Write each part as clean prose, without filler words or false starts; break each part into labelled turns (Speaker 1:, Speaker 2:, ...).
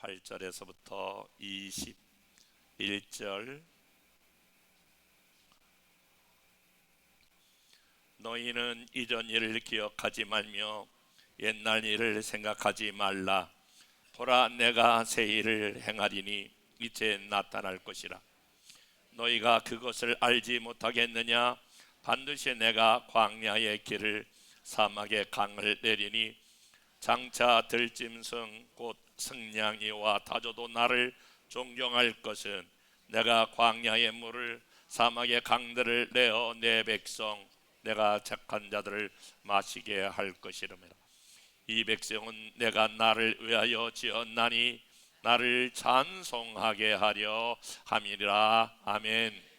Speaker 1: 8절에서부터 21절. 너희는 이전 일을 기억하지 말며 옛날 일을 생각하지 말라. 보라, 내가 새 일을 행하리니 이제 나타날 것이라. 너희가 그것을 알지 못하겠느냐? 반드시 내가 광야의 길을 사막의 강을 내리니 장차 들짐승 곧 승냥이와 다저도 나를 존경할 것은 내가 광야의 물을 사막의 강들을 내어 내 백성 내가 택한 자들을 마시게 할 것이라며. 이 백성은 내가 나를 위하여 지었나니 나를 찬송하게 하려 함이라. 아멘.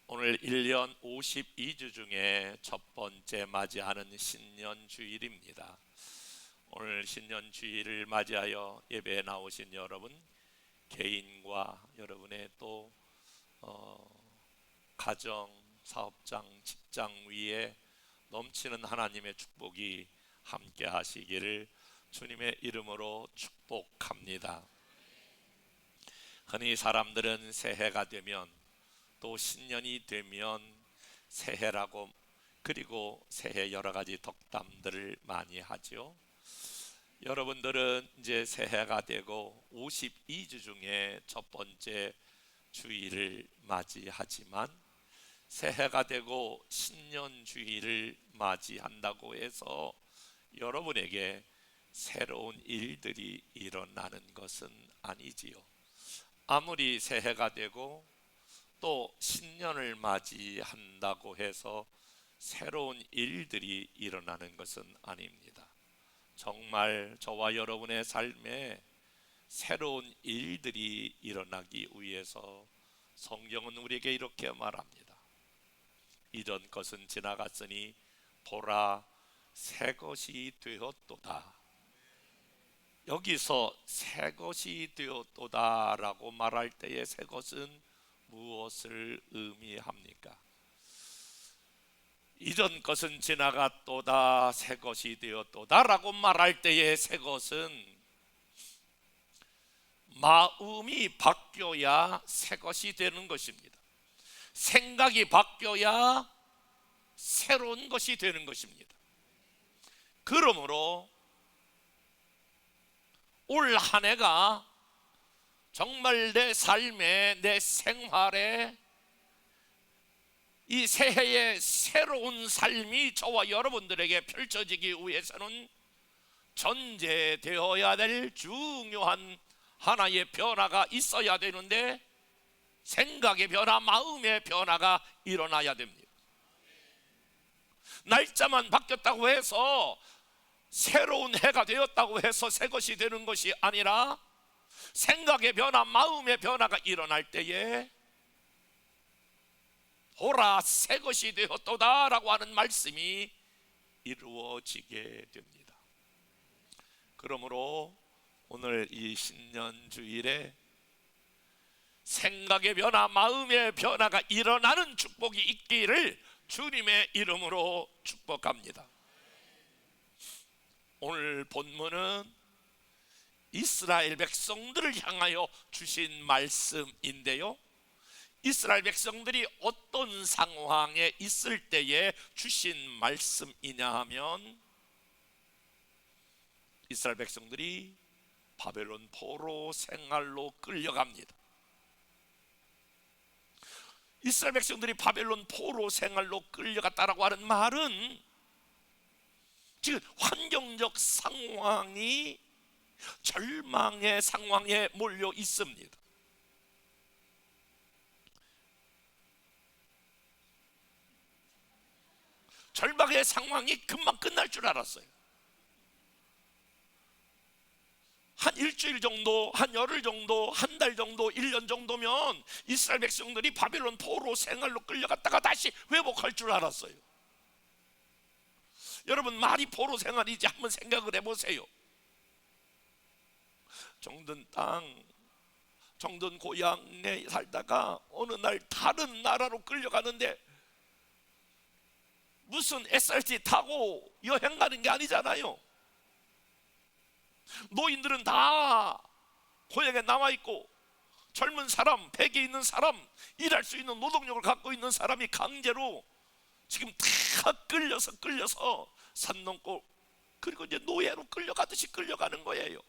Speaker 1: 오늘 1년 52주 중에 첫 번째 맞이하는 신년주일입니다. 오늘 신년주일을 맞이하여 예배에 나오신 여러분, 개인과 여러분의 또 가정, 사업장, 직장 위에 넘치는 하나님의 축복이 함께 하시기를 주님의 이름으로 축복합니다. 흔히 사람들은 새해가 되면 또 신년이 되면 새해라고, 그리고 새해 여러 가지 덕담들을 많이 하죠. 여러분들은 이제 새해가 되고 52주 중에 첫 번째 주일을 맞이하지만 새해가 되고 신년주일을 맞이한다고 해서 여러분에게 새로운 일들이 일어나는 것은 아니지요. 아무리 새해가 되고 또 신년을 맞이한다고 해서 새로운 일들이 일어나는 것은 아닙니다. 정말 저와 여러분의 삶에 새로운 일들이 일어나기 위해서 성경은 우리에게 이렇게 말합니다. 이전 것은 지나갔으니 보라, 새 것이 되었도다. 여기서 새 것이 되었도다 라고 말할 때의 새 것은 무엇을 의미합니까? 이전 것은 지나갔도다, 새 것이 되었도다 라고 말할 때의 새 것은 마음이 바뀌어야 새 것이 되는 것입니다. 생각이 바뀌어야 새로운 것이 되는 것입니다. 그러므로 올 한 해가 정말 내 삶에, 내 생활에 이 새해의 새로운 삶이 저와 여러분들에게 펼쳐지기 위해서는 전제되어야 될 중요한 하나의 변화가 있어야 되는데, 생각의 변화, 마음의 변화가 일어나야 됩니다. 날짜만 바뀌었다고 해서, 새로운 해가 되었다고 해서 새 것이 되는 것이 아니라 생각의 변화, 마음의 변화가 일어날 때에 보라, 새 것이 되었도다 라고 하는 말씀이 이루어지게 됩니다. 그러므로 오늘 이 신년주일에 생각의 변화, 마음의 변화가 일어나는 축복이 있기를 주님의 이름으로 축복합니다. 오늘 본문은 이스라엘 백성들을 향하여 주신 말씀인데요, 이스라엘 백성들이 어떤 상황에 있을 때에 주신 말씀이냐 하면, 이스라엘 백성들이 바벨론 포로 생활로 끌려갑니다. 이스라엘 백성들이 바벨론 포로 생활로 끌려갔다라고 하는 말은 지금 환경적 상황이 절망의 상황에 몰려 있습니다. 절망의 상황이 금방 끝날 줄 알았어요. 한 일주일 정도, 한 열흘 정도, 한 달 정도, 1년 정도면 이스라엘 백성들이 바벨론 포로 생활로 끌려갔다가 다시 회복할 줄 알았어요. 여러분, 말이 포로 생활이지 한번 생각을 해보세요. 정든 땅, 정든 고향에 살다가 어느 날 다른 나라로 끌려가는데 무슨 SRT 타고 여행 가는 게 아니잖아요. 노인들은 다 고향에 나와 있고, 젊은 사람, 댁에 있는 사람, 일할 수 있는 노동력을 갖고 있는 사람이 강제로 지금 다 끌려서 산 넘고, 그리고 이제 노예로 끌려가듯이 끌려가는 거예요.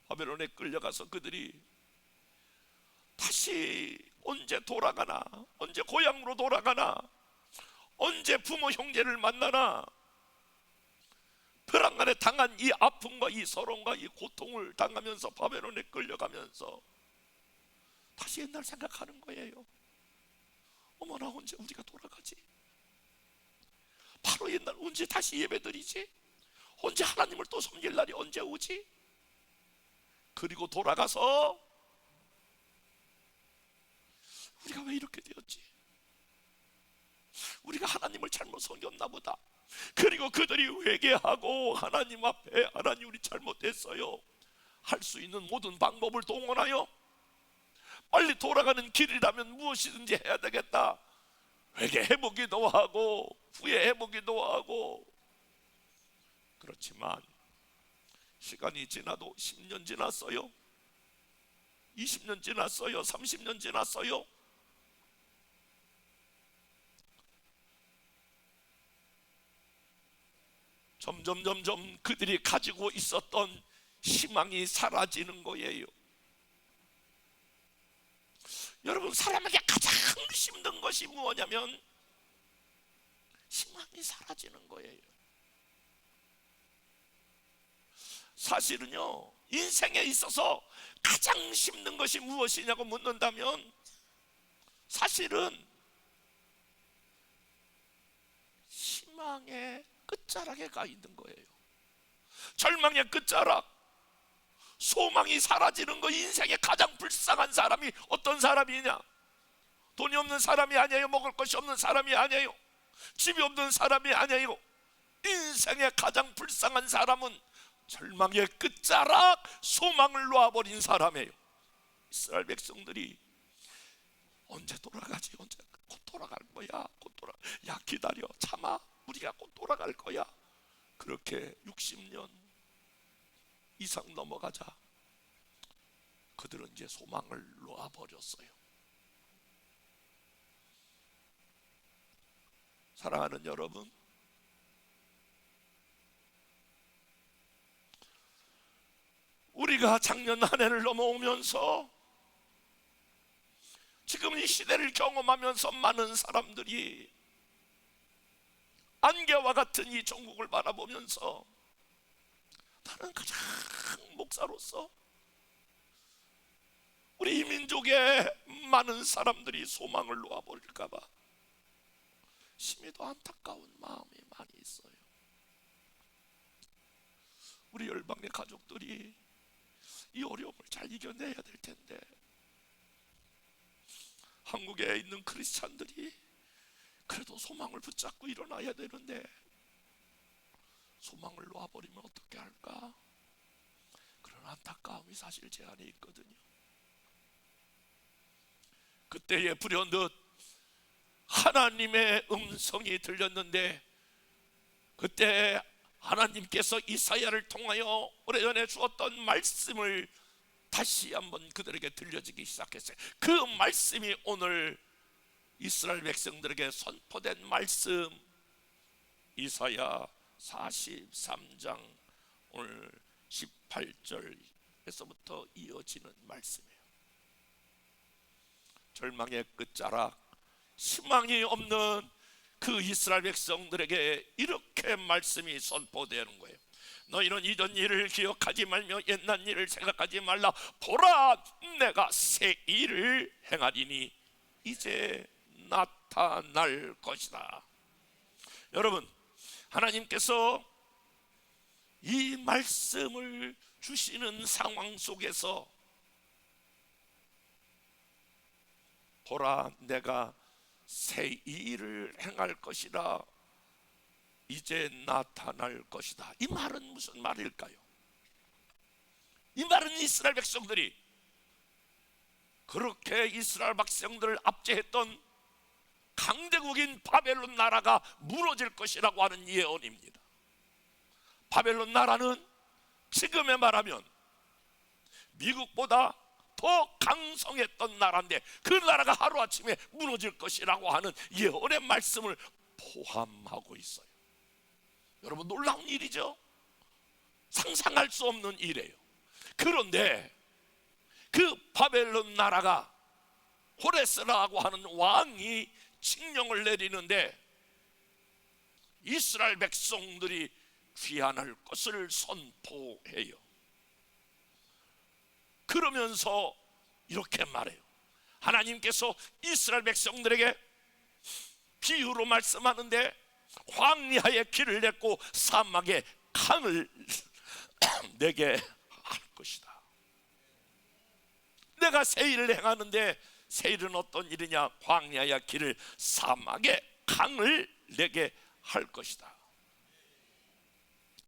Speaker 1: 바벨론에 끌려가서 그들이 다시 언제 돌아가나, 언제 고향으로 돌아가나, 언제 부모 형제를 만나나, 벼랑간에 당한 이 아픔과 이 서러움과 이 고통을 당하면서 바벨론에 끌려가면서 다시 옛날 생각하는 거예요. 어머나, 언제 우리가 돌아가지? 바로 옛날 언제 다시 예배드리지? 언제 하나님을 또 섬길 날이 언제 오지? 그리고 돌아가서 우리가 왜 이렇게 되었지? 우리가 하나님을 잘못 섬겼나 보다. 그리고 그들이 회개하고 하나님 앞에, 하나님 우리 잘못했어요, 할 수 있는 모든 방법을 동원하여 빨리 돌아가는 길이라면 무엇이든지 해야 되겠다, 회개해보기도 하고 후회해보기도 하고. 그렇지만 시간이 지나도 10년 지났어요, 20년 지났어요, 30년 지났어요. 점점 그들이 가지고 있었던 희망이 사라지는 거예요. 여러분, 사람에게 가장 힘든 것이 무엇냐면 희망이 사라지는 거예요. 사실은요, 인생에 있어서 가장 힘든 것이 무엇이냐고 묻는다면 사실은 희망의 끝자락에 가 있는 거예요. 절망의 끝자락, 소망이 사라지는 거. 인생에 가장 불쌍한 사람이 어떤 사람이냐? 돈이 없는 사람이 아니에요, 먹을 것이 없는 사람이 아니에요, 집이 없는 사람이 아니에요. 인생에 가장 불쌍한 사람은 절망의 끝자락, 소망을 놓아버린 사람이에요. 이스라엘 백성들이 언제 돌아가지? 언제? 곧 돌아갈 거야, 곧 돌아. 야, 기다려, 참아, 우리가 곧 돌아갈 거야. 그렇게 60년 이상 넘어가자 그들은 이제 소망을 놓아버렸어요. 사랑하는 여러분, 우리가 작년 한 해를 넘어오면서 지금 이 시대를 경험하면서 많은 사람들이 안개와 같은 이 전국을 바라보면서 나는 가장 목사로서 우리 이 민족의 많은 사람들이 소망을 놓아버릴까 봐 심히도 안타까운 마음이 많이 있어요. 우리 열방의 가족들이 이 어려움을 잘 이겨내야 될 텐데, 한국에 있는 크리스찬들이 그래도 소망을 붙잡고 일어나야 되는데 소망을 놓아버리면 어떻게 할까? 그런 안타까움이 사실 제 안에 있거든요. 그때에 불현듯 하나님의 음성이 들렸는데, 그때 하나님께서 이사야를 통하여 오래전에 주었던 말씀을 다시 한번 그들에게 들려지기 시작했어요. 그 말씀이 오늘 이스라엘 백성들에게 선포된 말씀, 이사야 43장 오늘 18절에서부터 이어지는 말씀이에요. 절망의 끝자락, 희망이 없는 그 이스라엘 백성들에게 이렇게 말씀이 선포되는 거예요. 너희는 이전 일을 기억하지 말며 옛날 일을 생각하지 말라. 보라, 내가 새 일을 행하리니 이제 나타날 것이다. 여러분, 하나님께서 이 말씀을 주시는 상황 속에서 보라, 내가 새 일을 행할 것이라, 이제 나타날 것이다. 이 말은 무슨 말일까요? 이 말은 이스라엘 백성들이 그렇게 이스라엘 백성들을 압제했던 강대국인 바벨론 나라가 무너질 것이라고 하는 예언입니다. 바벨론 나라는 지금에 말하면 미국보다 더 강성했던 나라인데 그 나라가 하루아침에 무너질 것이라고 하는 예언의 말씀을 포함하고 있어요. 여러분, 놀라운 일이죠. 상상할 수 없는 일이에요. 그런데 그 바벨론 나라가 호레스라고 하는 왕이 칙령을 내리는데 이스라엘 백성들이 귀환할 것을 선포해요. 그러면서 이렇게 말해요. 하나님께서 이스라엘 백성들에게 비유로 말씀하는데 광야에 길을 냈고 사막에 강을 내게 할 것이다. 내가 새 일을 행하는데 새 일은 어떤 일이냐? 광야의 길을, 사막에 강을 내게 할 것이다.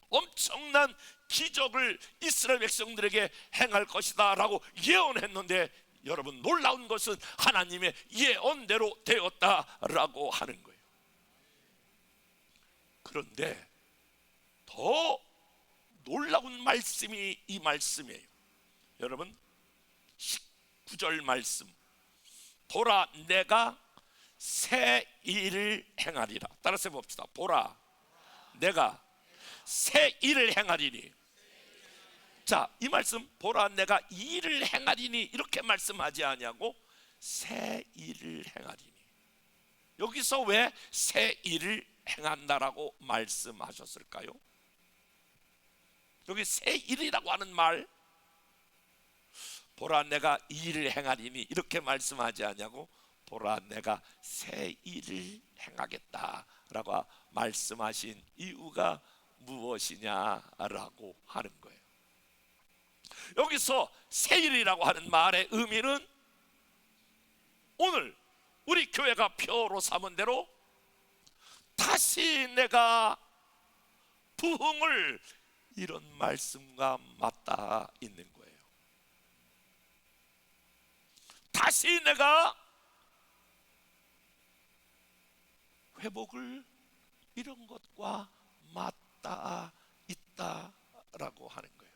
Speaker 1: 엄청난 기적을 이스라엘 백성들에게 행할 것이다 라고 예언했는데, 여러분, 놀라운 것은 하나님의 예언대로 되었다라고 하는 거예요. 그런데 더 놀라운 말씀이 이 말씀이에요. 여러분, 19절 말씀, 보라 내가 새 일을 행하리라. 따라서 봅시다. 보라 내가 새 일을 행하리니. 자, 이 말씀, 보라 내가 일을 행하리니, 이렇게 말씀하지 아니하고 새 일을 행하리니. 여기서 왜 새 일을 행한다라고 말씀하셨을까요? 여기 새 일이라고 하는 말, 보라 내가 일을 행하리니 이렇게 말씀하지 않냐고, 보라 내가 새 일을 행하겠다라고 말씀하신 이유가 무엇이냐라고 하는 거예요. 여기서 새 일이라고 하는 말의 의미는 오늘 우리 교회가 표로 삼은 대로 다시 내가 부흥을, 이런 말씀과 맞닿아 있는 거예요. 다시 내가 회복을, 이런 것과 맞닿아 있다라고 하는 거예요.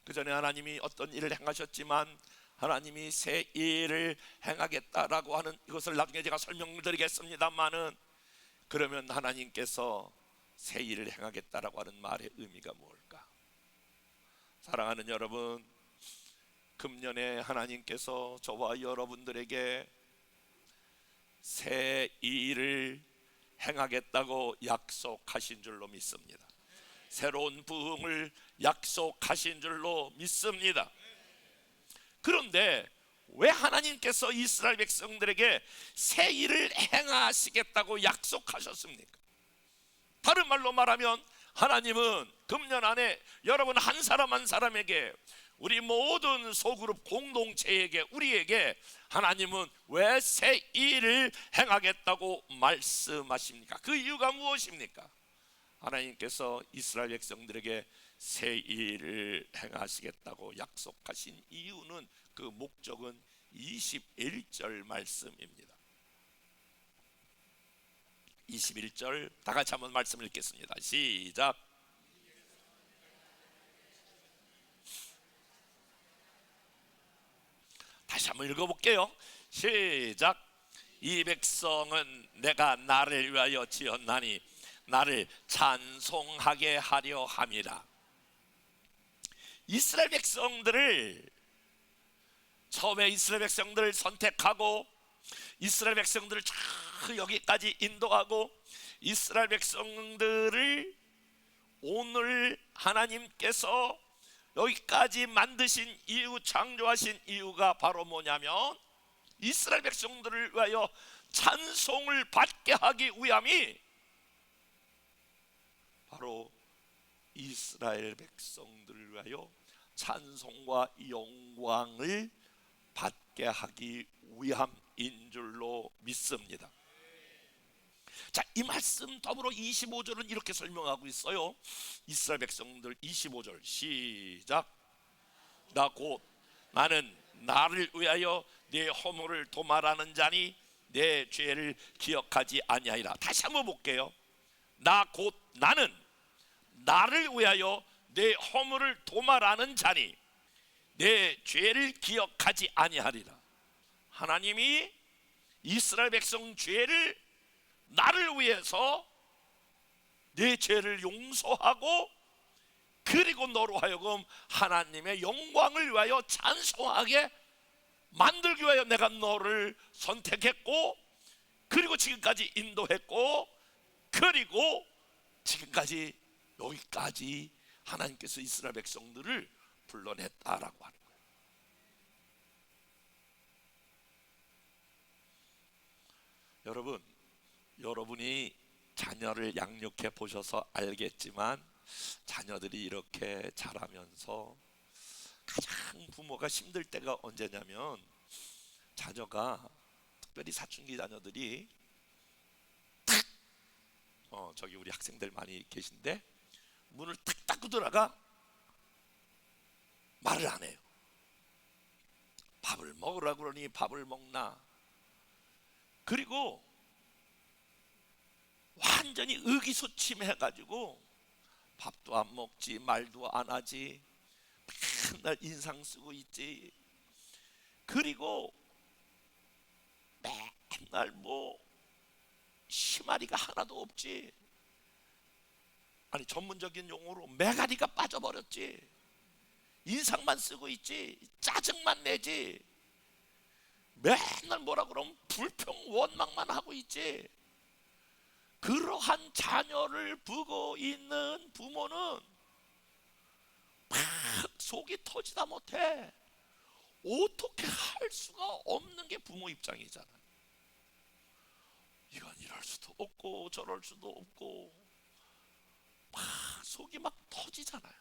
Speaker 1: 그 전에 하나님이 어떤 일을 행하셨지만 하나님이 새 일을 행하겠다라고 하는 이것을 나중에 제가 설명드리겠습니다만은, 그러면 하나님께서 새 일을 행하겠다라고 하는 말의 의미가 뭘까? 사랑하는 여러분, 금년에 하나님께서 저와 여러분들에게 새 일을 행하겠다고 약속하신 줄로 믿습니다. 새로운 부흥을 약속하신 줄로 믿습니다. 그런데 왜 하나님께서 이스라엘 백성들에게 새 일을 행하시겠다고 약속하셨습니까? 다른 말로 말하면 하나님은 금년 안에 여러분 한 사람 한 사람에게, 우리 모든 소그룹 공동체에게, 우리에게 하나님은 왜 새 일을 행하겠다고 말씀하십니까? 그 이유가 무엇입니까? 하나님께서 이스라엘 백성들에게 새 일을 행하시겠다고 약속하신 이유는, 그 목적은 21절 말씀입니다. 21절 다 같이 한번 말씀 읽겠습니다. 시작. 다시 한번 읽어볼게요. 시작. 이 백성은 내가 나를 위하여 지었나니 나를 찬송하게 하려 함이라. 이스라엘 백성들을, 처음에 이스라엘 백성들을 선택하고 이스라엘 백성들을 저 여기까지 인도하고 이스라엘 백성들을 오늘 하나님께서 여기까지 만드신 이유, 창조하신 이유가 바로 뭐냐면 이스라엘 백성들을 위하여 찬송을 받게 하기 위함이, 바로 이스라엘 백성들을 위하여 찬송과 영광을 받게 하기 위함인 줄로 믿습니다. 자, 이 말씀 더불어 25절은 이렇게 설명하고 있어요. 이스라엘 백성들 25절 시작. 나 곧 나는 나를 위하여 내 허물을 도말하는 자니 내 죄를 기억하지 아니하리라. 다시 한번 볼게요. 나 곧 나는 나를 위하여 내 허물을 도말하는 자니 내 죄를 기억하지 아니하리라. 하나님이 이스라엘 백성 죄를 나를 위해서 내 죄를 용서하고 그리고 너로 하여금 하나님의 영광을 위하여 찬송하게 만들기 위하여 내가 너를 선택했고 그리고 지금까지 인도했고 그리고 지금까지 여기까지 하나님께서 이스라엘 백성들을 불러냈다라고 하는 거예요. 여러분, 여러분이 자녀를 양육해 보셔서 알겠지만 자녀들이 이렇게 자라면서 가장 부모가 힘들 때가 언제냐면 자녀가 특별히 사춘기 자녀들이 탁 저기 우리 학생들 많이 계신데 문을 탁 닫고 들어가 말을 안 해요. 밥을 먹으라 그러니 밥을 먹나. 그리고 완전히 의기소침해가지고 밥도 안 먹지 말도 안 하지 맨날 인상 쓰고 있지. 그리고 맨날 뭐 심아리가 하나도 없지. 아니 전문적인 용어로 메가리가 빠져버렸지. 인상만 쓰고 있지. 짜증만 내지. 맨날 뭐라 그러면 불평 원망만 하고 있지. 그러한 자녀를 보고 있는 부모는 막 속이 터지다 못해. 어떻게 할 수가 없는 게 부모 입장이잖아요. 이건 이럴 수도 없고 저럴 수도 없고 막 속이 막 터지잖아요.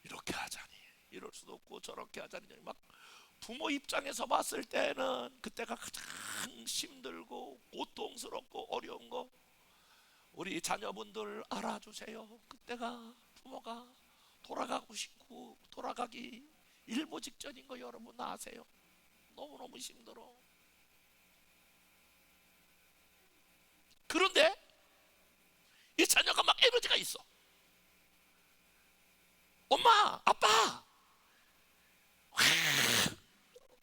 Speaker 1: 이렇게 하자니 이럴 수도 없고 저렇게 하자니 막 부모 입장에서 봤을 때는 그때가 가장 힘들고 고통스럽고 어려운 거 우리 자녀분들 알아주세요. 그때가 부모가 돌아가고 싶고 돌아가기 일보 직전인 거 여러분 아세요? 너무너무 힘들어. 그런데 이 자녀가 막 에너지가 있어. 엄마, 아빠,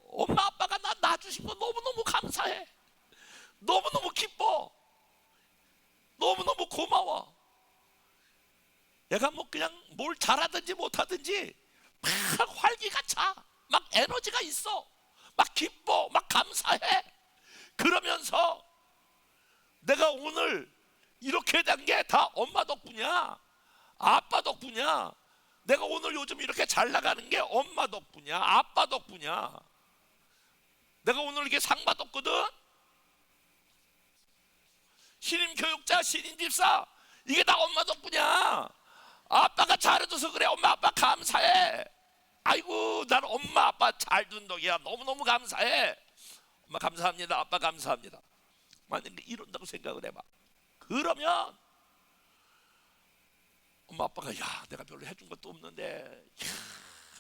Speaker 1: 엄마 아빠가 나 낳아주신 거 너무너무 감사해. 너무너무 기뻐. 너무너무 고마워. 내가 뭐 그냥 뭘 잘하든지 못하든지 막 활기가 차. 막 에너지가 있어. 막 기뻐. 막 감사해. 그러면서 내가 오늘 이렇게 된 게 다 엄마 덕분이야. 아빠 덕분이야. 내가 오늘 요즘 이렇게 잘 나가는 게 엄마 덕분이야. 아빠 덕분이야. 내가 오늘 이렇게 상 받았거든. 신임 교육자, 신임 집사, 이게 다 엄마 덕분이야. 아빠가 잘해줘서 그래. 엄마 아빠 감사해. 아이고 난 엄마 아빠 잘 둔 덕이야. 너무너무 감사해. 엄마 감사합니다. 아빠 감사합니다. 만약에 이런다고 생각을 해봐. 그러면 엄마 아빠가 야 내가 별로 해준 것도 없는데 야,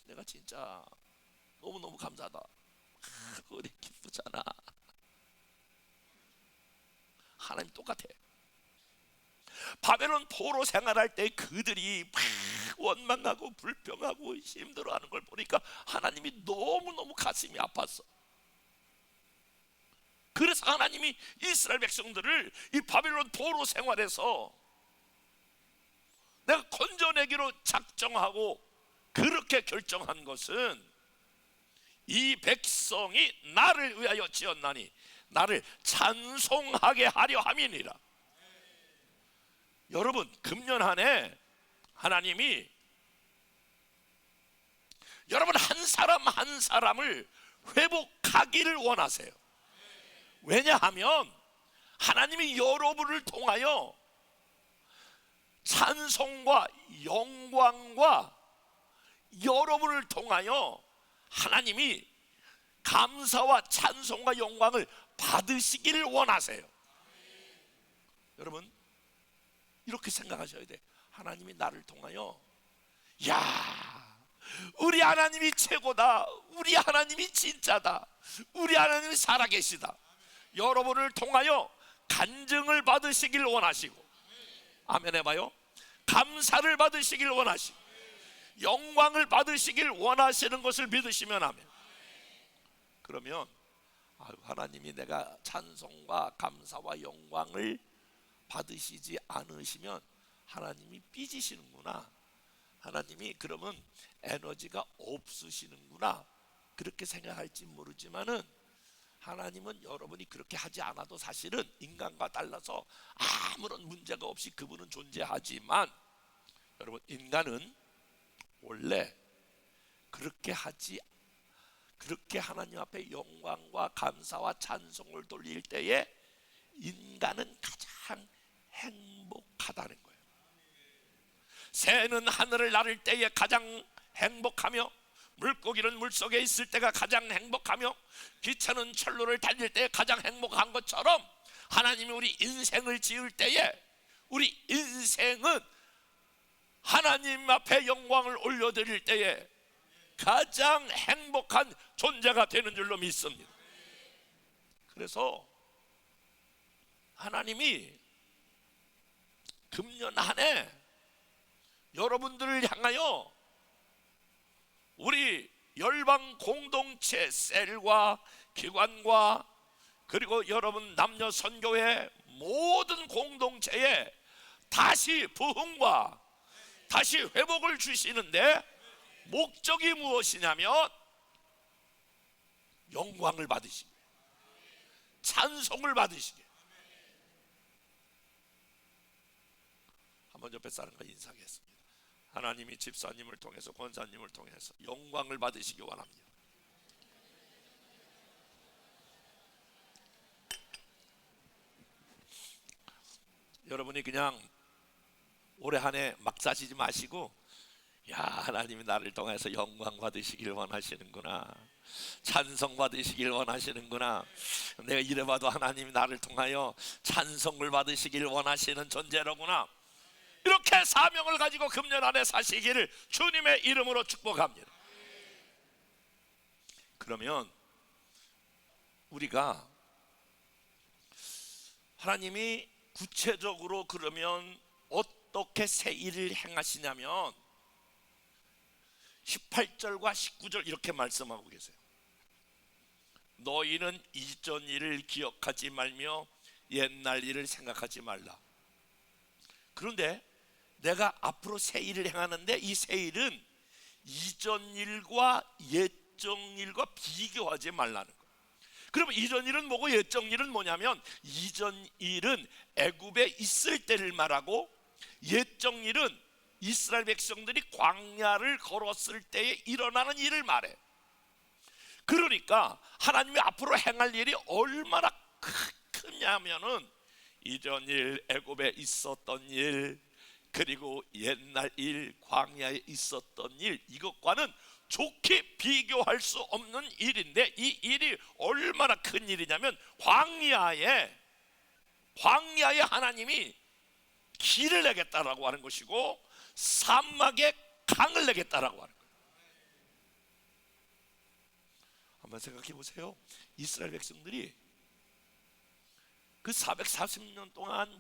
Speaker 1: 내가 진짜 너무너무 감사하다. 그래 기쁘잖아. 하나님 똑같아. 바벨론 포로 생활할 때 그들이 막 원망하고 불평하고 힘들어하는 걸 보니까 하나님이 너무너무 가슴이 아팠어. 그래서 하나님이 이스라엘 백성들을 이 바벨론 포로 생활에서 내가 건져내기로 작정하고 그렇게 결정한 것은 이 백성이 나를 위하여 지었나니 나를 찬송하게 하려 함이니라. 여러분 금년 한 해 하나님이 여러분 한 사람 한 사람을 회복하기를 원하세요. 왜냐하면 하나님이 여러분을 통하여 찬송과 영광과 여러분을 통하여 하나님이 감사와 찬송과 영광을 받으시기를 원하세요. 여러분 이렇게 생각하셔야 돼. 하나님이 나를 통하여 야 우리 하나님이 최고다. 우리 하나님이 진짜다. 우리 하나님이 살아계시다. 여러분을 통하여 간증을 받으시길 원하시고, 아멘 해봐요. 감사를 받으시길 원하시고 영광을 받으시길 원하시는 것을 믿으시면 아멘. 그러면 하나님이 내가 찬송과 감사와 영광을 받으시지 않으시면 하나님이 삐지시는구나, 하나님이 그러면 에너지가 없으시는구나, 그렇게 생각할지 모르지만은 하나님은 여러분이 그렇게 하지 않아도 사실은 인간과 달라서 아무런 문제가 없이 그분은 존재하지만, 여러분 인간은 원래 그렇게 하나님 앞에 영광과 감사와 찬송을 돌릴 때에 인간은 가장 행복하다는 거예요. 새는 하늘을 나를 때에 가장 행복하며, 물고기는 물속에 있을 때가 가장 행복하며, 기차는 철로를 달릴 때 가장 행복한 것처럼 하나님이 우리 인생을 지을 때에 우리 인생은 하나님 앞에 영광을 올려드릴 때에 가장 행복한 존재가 되는 줄로 믿습니다. 그래서 하나님이 금년 한 해 여러분들을 향하여 우리 열방 공동체 셀과 기관과 그리고 여러분 남녀 선교회 모든 공동체에 다시 부흥과 다시 회복을 주시는데 목적이 무엇이냐면 영광을 받으시게, 찬송을 받으시게. 한번 옆에 사람과 인사하겠습니다. 하나님이 집사님을 통해서, 권사님을 통해서 영광을 받으시기 원합니다. 여러분이 그냥 올해 한 해 막 사시지 마시고, 야, 하나님이 나를 통해서 영광 받으시길 원하시는구나, 찬송 받으시길 원하시는구나, 내가 이래봐도 하나님이 나를 통하여 찬송을 받으시길 원하시는 존재로구나, 이렇게 사명을 가지고 금년 안에 사시기를 주님의 이름으로 축복합니다. 그러면 우리가 하나님이 구체적으로 그러면 어떻게 새 일을 행하시냐면 18절과 19절 이렇게 말씀하고 계세요. 너희는 이전 일을 기억하지 말며 옛날 일을 생각하지 말라. 그런데 내가 앞으로 새 일을 행하는데 이 새 일은 이전 일과 옛적 일과 비교하지 말라는 거예요. 그러면 이전 일은 뭐고 옛적 일은 뭐냐면, 이전 일은 애굽에 있을 때를 말하고 옛적 일은 이스라엘 백성들이 광야를 걸었을 때에 일어나는 일을 말해. 그러니까 하나님이 앞으로 행할 일이 얼마나 크냐면은 이전 일, 애굽에 있었던 일, 그리고 옛날 일, 광야에 있었던 일, 이것과는 좋게 비교할 수 없는 일인데, 이 일이 얼마나 큰 일이냐면 광야에 하나님이 길을 내겠다라고 하는 것이고 사막에 강을 내겠다라고 하는 거예요. 한번 생각해 보세요. 이스라엘 백성들이 그 440년 동안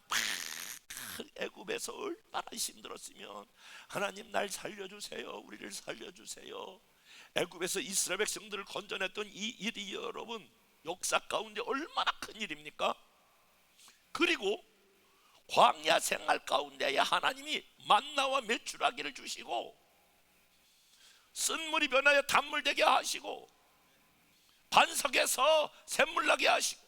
Speaker 1: 애굽에서 얼마나 힘들었으면, 하나님 날 살려주세요, 우리를 살려주세요. 애굽에서 이스라엘 백성들을 건져냈던 이 일이 여러분 역사 가운데 얼마나 큰 일입니까? 그리고 광야 생활 가운데에 하나님이 만나와 메추라기를 주시고 쓴물이 변하여 단물 되게 하시고 반석에서 샘물 나게 하시고,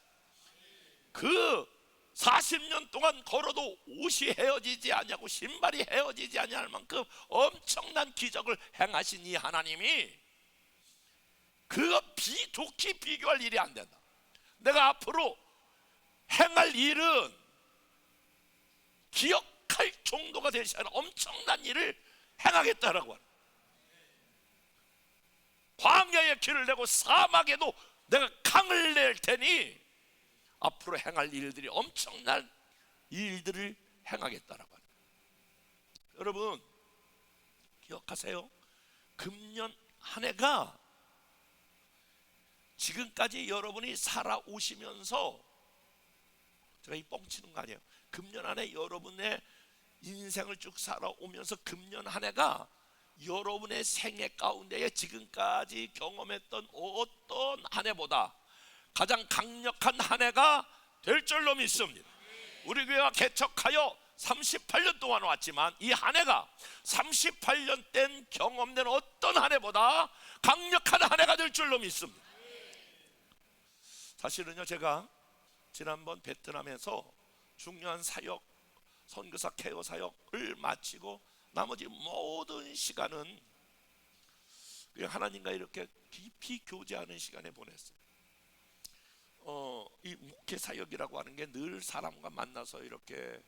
Speaker 1: 그 40년 동안 걸어도 옷이 헤어지지 않냐고 신발이 헤어지지 않을 만큼 엄청난 기적을 행하신 이 하나님이 그거 좋게 비교할 일이 안 된다. 내가 앞으로 행할 일은 기억할 정도가 되지 않아 엄청난 일을 행하겠다라고 하는, 광야에 길을 내고 사막에도 내가 강을 낼 테니 앞으로 행할 일들이 엄청난 일들을 행하겠다라고 합니다. 여러분 기억하세요. 금년 한 해가 지금까지 여러분이 살아오시면서 제가 이 뻥치는 거 아니에요. 금년 한 해 여러분의 인생을 쭉 살아오면서 금년 한 해가 여러분의 생애 가운데에 지금까지 경험했던 어떤 한 해보다 가장 강력한 한 해가 될 줄로 믿습니다. 우리 교회가 개척하여 38년 동안 왔지만 이 한 해가 38년 된 경험된 어떤 한 해보다 강력한 한 해가 될 줄로 믿습니다. 사실은요, 제가 지난번 베트남에서 중요한 사역, 선교사 케어 사역을 마치고 나머지 모든 시간은 그냥 하나님과 이렇게 깊이 교제하는 시간에 보냈어요. 이 목회 사역이라고 하는 게 늘 사람과 만나서 이렇게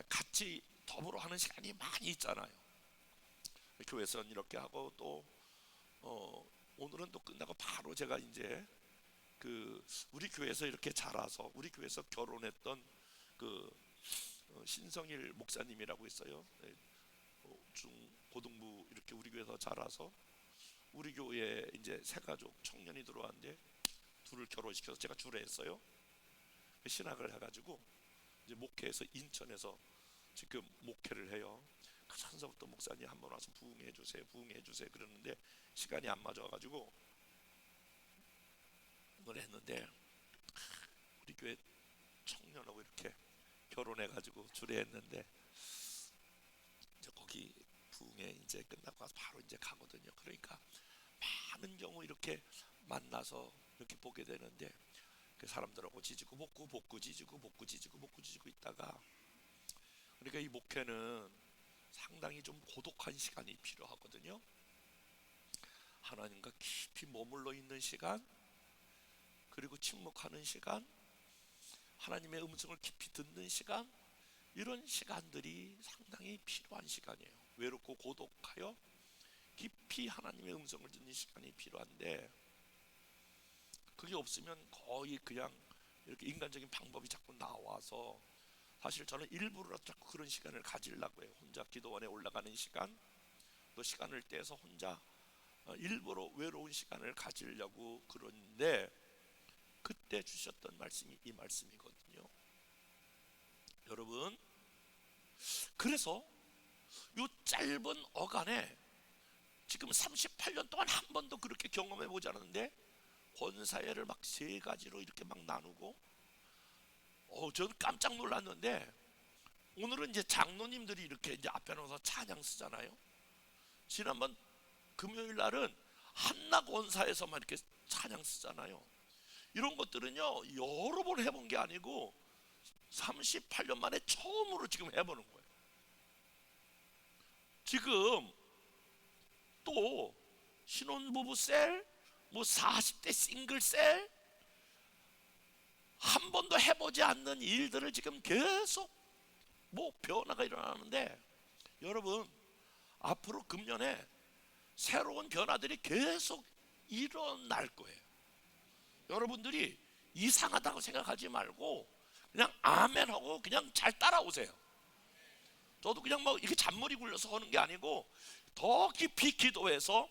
Speaker 1: 같이 더불어 하는 시간이 많이 있잖아요. 교회에서는 이렇게 하고 또 오늘은 또 끝나고 바로 제가 이제 우리 교회에서 이렇게 자라서 우리 교회에서 결혼했던 신성일 목사님이라고 있어요. 고등부 이렇게 우리 교회에서 자라서 우리 교회에 이제 새 가족 청년이 들어왔는데 둘을 결혼시켜서 제가 주례했어요. 신학을 해가지고 이제 목회에서 인천에서 지금 목회를 해요. 그 전서부터 목사님 한번 와서 부흥해 주세요, 부흥해 주세요 그러는데 시간이 안 맞아가지고 오늘 했는데 우리 교회 청년하고 이렇게 결혼해가지고 주례했는데 이제 거기 부흥회 이제 끝나고 와서 바로 이제 가거든요. 그러니까 많은 경우 이렇게 만나서 이렇게 보게 되는데 그 사람들하고 지지고 볶고 지지고 볶고 있다가 그러니까 이 목회는 상당히 좀 고독한 시간이 필요하거든요. 하나님과 깊이 머물러 있는 시간, 그리고 침묵하는 시간, 하나님의 음성을 깊이 듣는 시간, 이런 시간들이 상당히 필요한 시간이에요. 외롭고 고독하여 깊이 하나님의 음성을 듣는 시간이 필요한데 그게 없으면 거의 그냥 이렇게 인간적인 방법이 자꾸 나와서 사실 저는 일부러 자꾸 그런 시간을 가지려고 해요. 혼자 기도원에 올라가는 시간, 또 시간을 떼서 혼자 일부러 외로운 시간을 가지려고 그러는데 그때 주셨던 말씀이 이 말씀이거든요. 여러분, 그래서 이 짧은 어간에 지금 38년 동안 한 번도 그렇게 경험해 보지 않았는데 권사회를 막 세 가지로 이렇게 막 나누고 저는 깜짝 놀랐는데 오늘은 이제 장로님들이 이렇게 이제 앞에 나와서 찬양 쓰잖아요. 지난번 금요일 날은 한나 권사에서만 이렇게 찬양 쓰잖아요. 이런 것들은요 여러 번 해본 게 아니고 38년 만에 처음으로 지금 해보는 거예요. 지금 또 신혼부부 셀, 뭐 40대 싱글 셀, 한 번도 해보지 않는 일들을 지금 계속 뭐 변화가 일어나는데 여러분 앞으로 금년에 새로운 변화들이 계속 일어날 거예요. 여러분들이 이상하다고 생각하지 말고 그냥 아멘 하고 그냥 잘 따라오세요. 저도 그냥 뭐 이렇게 잔머리 굴려서 하는 게 아니고 더 깊이 기도해서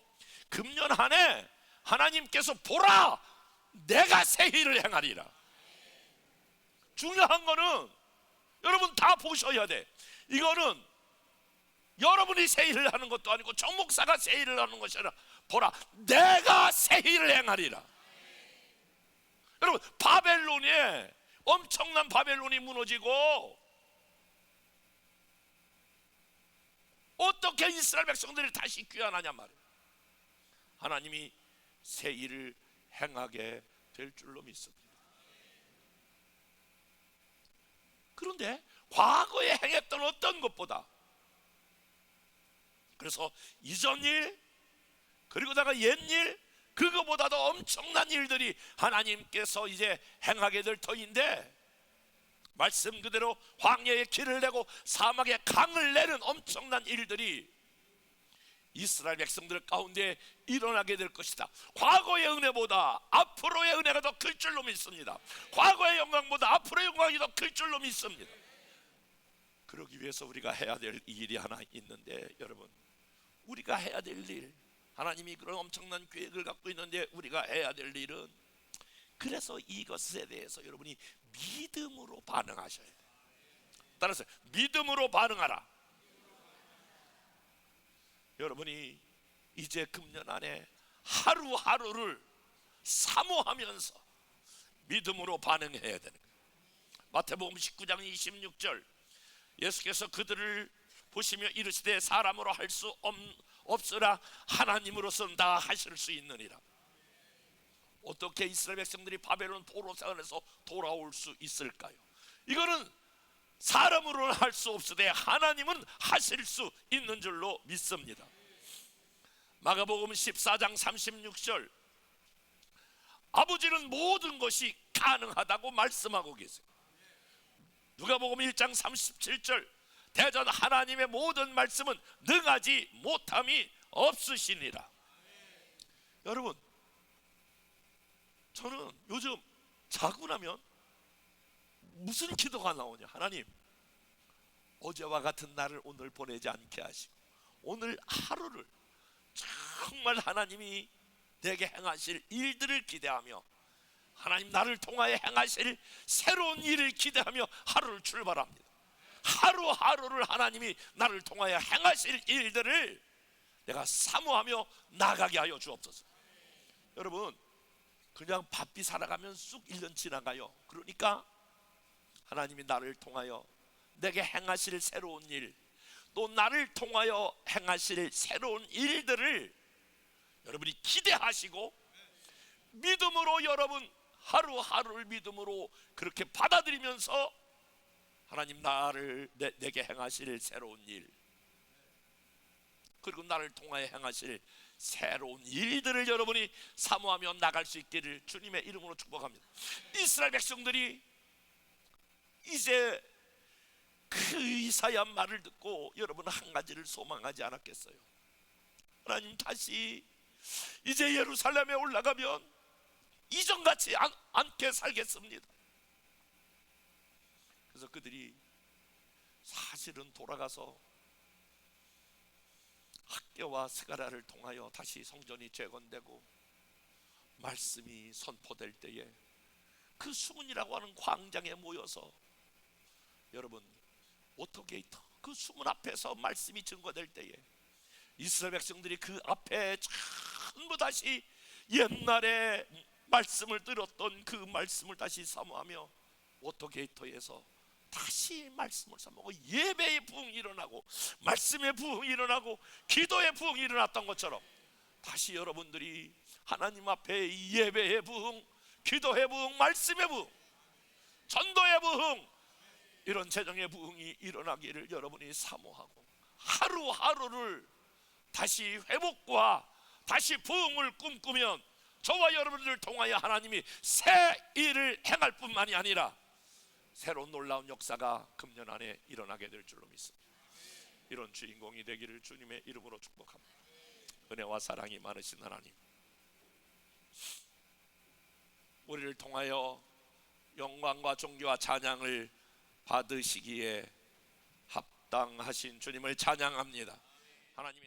Speaker 1: 금년 한 해 하나님께서 보라 내가 새 일을 행하리라. 중요한 거는 여러분 다 보셔야 돼. 이거는 여러분이 새 일을 하는 것도 아니고 정 목사가 새 일을 하는 것이 아니라 보라 내가 새 일을 행하리라. 여러분 바벨론에 엄청난 바벨론이 무너지고 어떻게 이스라엘 백성들이 다시 귀환하냐 말이에요. 하나님이 새 일을 행하게 될 줄로 믿습니다. 그런데 과거에 행했던 어떤 것보다 그래서 이전 일 그리고다가 옛일 그거보다도 엄청난 일들이 하나님께서 이제 행하게 될 터인데 말씀 그대로 황야에 길을 내고 사막에 강을 내는 엄청난 일들이 이스라엘 백성들 가운데 일어나게 될 것이다. 과거의 은혜보다 앞으로의 은혜가 더 클 줄로 믿습니다. 과거의 영광보다 앞으로의 영광이 더 클 줄로 믿습니다. 그러기 위해서 우리가 해야 될 일이 하나 있는데 여러분 우리가 해야 될 일 하나님이 그런 엄청난 계획을 갖고 있는데 우리가 해야 될 일은 그래서 이것에 대해서 여러분이 믿음으로 반응하셔야 돼요. 따라서 믿음으로 반응하라. 여러분이 이제 금년 안에 하루하루를 사모하면서 믿음으로 반응해야 되는 거예요. 마태복음 19장 26절, 예수께서 그들을 보시며 이르시되 사람으로 할 수 없으나 하나님으로서는 다 하실 수 있느니라. 어떻게 이스라엘 백성들이 바벨론 포로생활에서 돌아올 수 있을까요? 이거는 사람으로는 할 수 없으되 하나님은 하실 수 있는 줄로 믿습니다. 마가복음 14장 36절, 아버지는 모든 것이 가능하다고 말씀하고 계세요. 누가복음 1장 37절, 대전 하나님의 모든 말씀은 능하지 못함이 없으시니라. 여러분, 저는 요즘 자고 나면 무슨 기도가 나오냐? 하나님, 어제와 같은 날을 오늘 보내지 않게 하시고 오늘 하루를 정말 하나님이 내게 행하실 일들을 기대하며 하나님 나를 통하여 행하실 새로운 일을 기대하며 하루를 출발합니다. 하루하루를 하나님이 나를 통하여 행하실 일들을 내가 사모하며 나가게 하여 주옵소서. 여러분, 그냥 바삐 살아가면 쑥 1년 지나가요. 그러니까 하나님이 나를 통하여 내게 행하실 새로운 일, 또 나를 통하여 행하실 새로운 일들을 여러분이 기대하시고 믿음으로 여러분 하루하루를 믿음으로 그렇게 받아들이면서 하나님 나를 내게 행하실 새로운 일, 그리고 나를 통하여 행하실 새로운 일들을 여러분이 사모하며 나갈 수 있기를 주님의 이름으로 축복합니다. 이스라엘 백성들이 이제 그 이사야 말을 듣고 여러분 한 가지를 소망하지 않았겠어요? 하나님 다시 이제 예루살렘에 올라가면 이전같이 않게 살겠습니다. 그래서 그들이 사실은 돌아가서 학개와 스가랴를 통하여 다시 성전이 재건되고 말씀이 선포될 때에 그 수문이라고 하는 광장에 모여서 여러분 오토게이터 그 수문 앞에서 말씀이 증거될 때에 이스라엘 백성들이 그 앞에 전부 다시 옛날에 말씀을 들었던 그 말씀을 다시 사모하며 오토게이터에서 다시 말씀을 사모하고 예배의 부흥이 일어나고 말씀의 부흥이 일어나고 기도의 부흥이 일어났던 것처럼 다시 여러분들이 하나님 앞에 예배의 부흥, 기도의 부흥, 말씀의 부흥, 전도의 부흥, 이런 재정의 부흥이 일어나기를 여러분이 사모하고 하루하루를 다시 회복과 다시 부흥을 꿈꾸면 저와 여러분들을 통하여 하나님이 새 일을 행할 뿐만이 아니라 새로운 놀라운 역사가 금년 안에 일어나게 될 줄로 믿습니다. 이런 주인공이 되기를 주님의 이름으로 축복합니다. 은혜와 사랑이 많으신 하나님, 우리를 통하여 영광과 존귀와 찬양을 받으시기에 합당하신 주님을 찬양합니다. 하나님이